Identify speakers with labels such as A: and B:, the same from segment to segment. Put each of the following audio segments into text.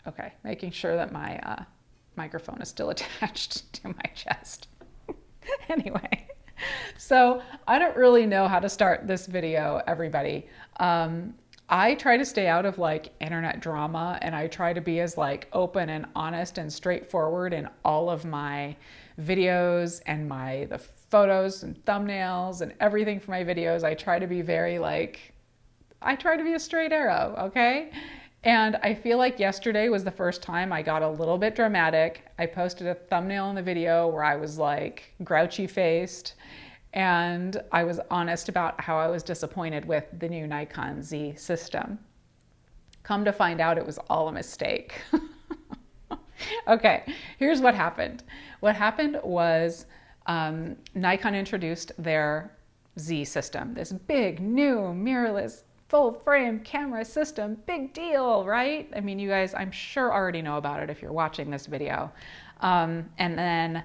A: Okay, making sure that my microphone is still attached to my chest. Anyway, so I don't really know how to start this video, everybody. I try to stay out of like internet drama, and I try to be as like open and honest and straightforward in all of my videos and the photos and thumbnails and everything for my videos. I try to be very like, I try to be a straight arrow, okay? And I feel like yesterday was the first time I got a little bit dramatic. I posted a thumbnail in the video where I was like grouchy faced, and I was honest about how I was disappointed with the new Nikon Z system. Come to find out, it was all a mistake. Okay, here's what happened. What happened was Nikon introduced their Z system, this big new mirrorless full frame camera system. Big deal, right? I mean, you guys, I'm sure already know about it if you're watching this video. And then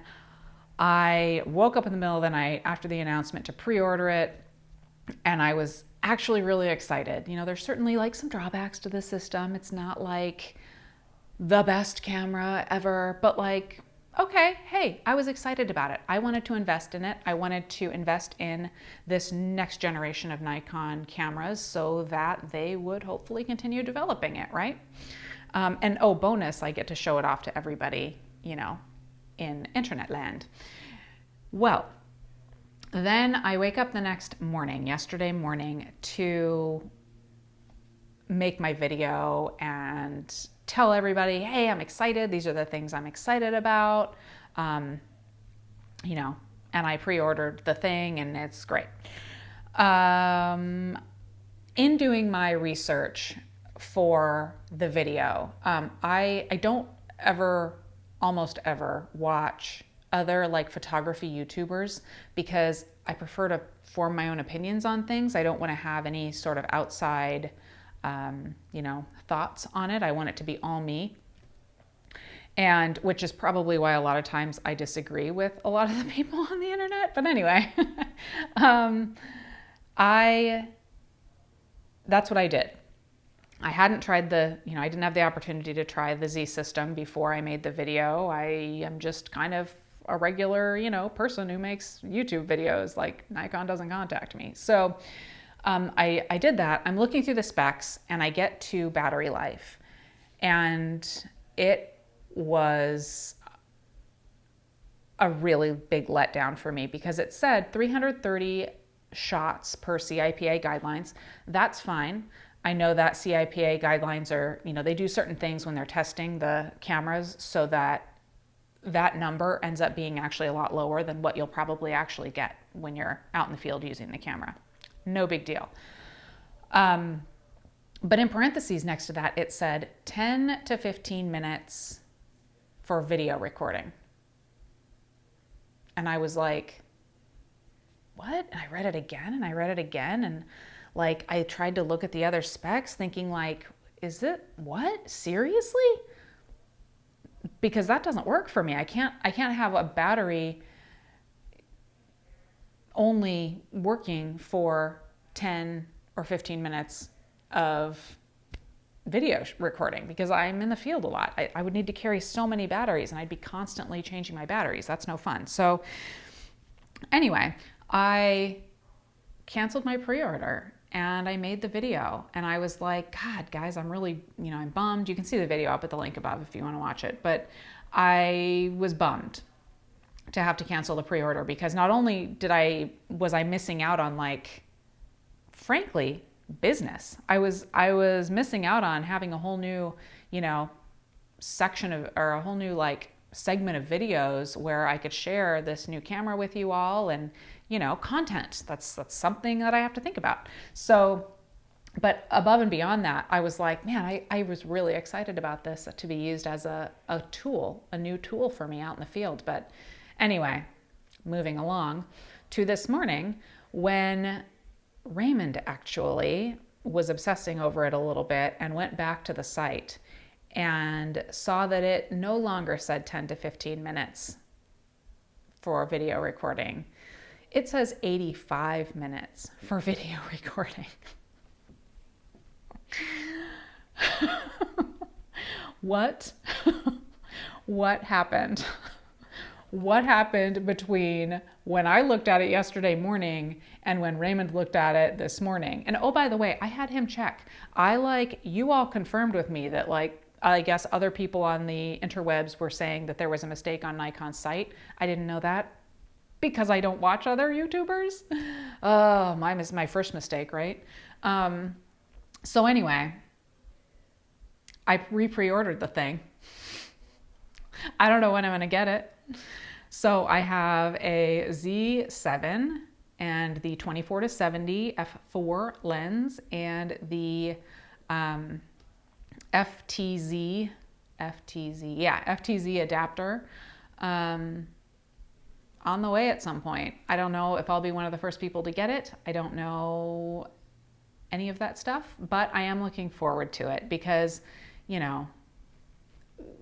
A: I woke up in the middle of the night after the announcement to pre-order it, and I was actually really excited. You know, there's certainly like some drawbacks to the system. It's not like the best camera ever, but like, okay, hey, I was excited about it. I wanted to invest in it. I wanted to invest in this next generation of Nikon cameras so that they would hopefully continue developing it, right? And oh, bonus, I get to show it off to everybody, you know, in internet land. Well, then I wake up the next morning, yesterday morning, to make my video and tell everybody, hey, I'm excited. These are the things I'm excited about. You know, and I pre-ordered the thing and it's great. In doing my research for the video, I don't ever, almost ever watch other like photography YouTubers because I prefer to form my own opinions on things. I don't want to have any sort of outside you know, thoughts on it. I want it to be all me. And which is probably why a lot of times I disagree with a lot of the people on the internet. But anyway, that's what I did. I hadn't tried I didn't have the opportunity to try the Z system before I made the video. I am just kind of a regular, you know, person who makes YouTube videos. Like, Nikon doesn't contact me. So I did that. I'm looking through the specs and I get to battery life, and it was a really big letdown for me because it said 330 shots per CIPA guidelines. That's fine. I know that CIPA guidelines are, you know, they do certain things when they're testing the cameras so that that number ends up being actually a lot lower than what you'll probably actually get when you're out in the field using the camera. No big deal. But in parentheses next to that, it said 10 to 15 minutes for video recording. And I was like, what? And I read it again and I read it again. And like, I tried to look at the other specs thinking like, is it what? Seriously? Because that doesn't work for me. I can't have a battery only working for 10 or 15 minutes of video recording because I'm in the field a lot. I would need to carry so many batteries and I'd be constantly changing my batteries. That's no fun. So anyway, I canceled my pre-order and I made the video, and I was like, God, guys, I'm really, you know, I'm bummed. You can see the video. I'll put the link above if you want to watch it. But I was bummed to have to cancel the pre-order because not only was I missing out on, like, frankly, business. I was missing out on having a whole new, you know, section of, or a whole new like segment of videos where I could share this new camera with you all and, you know, content. That's something that I have to think about. So, but above and beyond that, I was like, man, I was really excited about this to be used as a tool, a new tool for me out in the field. But anyway, moving along to this morning when Raymond actually was obsessing over it a little bit and went back to the site and saw that it no longer said 10 to 15 minutes for video recording. It says 85 minutes for video recording. What, what happened? What happened between when I looked at it yesterday morning and when Raymond looked at it this morning? And oh, by the way, I had him check. You all confirmed with me that I guess other people on the interwebs were saying that there was a mistake on Nikon's site. I didn't know that because I don't watch other YouTubers. Oh, my first mistake, right? So anyway, I pre-ordered the thing. I don't know when I'm going to get it. So I have a Z7 and the 24-70 f4 lens and the FTZ adapter on the way at some point. I don't know if I'll be one of the first people to get it. I don't know any of that stuff, but I am looking forward to it because,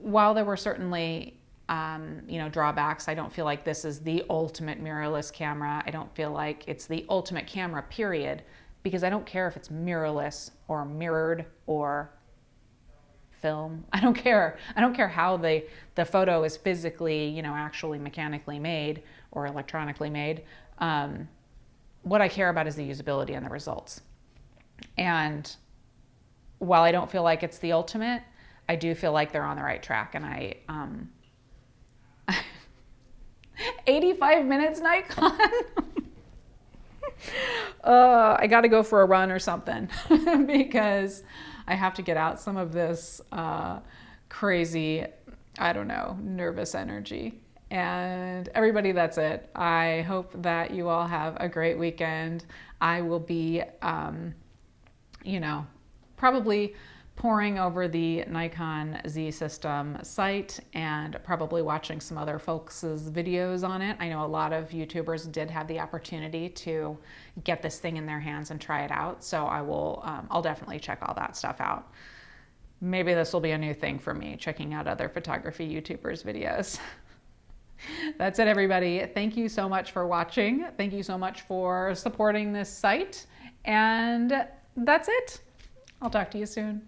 A: while there were certainly drawbacks, I don't feel like this is the ultimate mirrorless camera. I don't feel like it's the ultimate camera, period, because I don't care if it's mirrorless or mirrored or film. I don't care. I don't care how the photo is physically, actually mechanically made or electronically made. What I care about is the usability and the results. And while I don't feel like it's the ultimate, I do feel like they're on the right track. And 85 minutes Nikon. I got to go for a run or something because I have to get out some of this crazy, nervous energy. And everybody, that's it. I hope that you all have a great weekend. I will be, probably poring over the Nikon Z System site and probably watching some other folks' videos on it. I know a lot of YouTubers did have the opportunity to get this thing in their hands and try it out. So I'll definitely check all that stuff out. Maybe this will be a new thing for me, checking out other photography YouTubers' videos. That's it, everybody. Thank you so much for watching. Thank you so much for supporting this site. And that's it. I'll talk to you soon.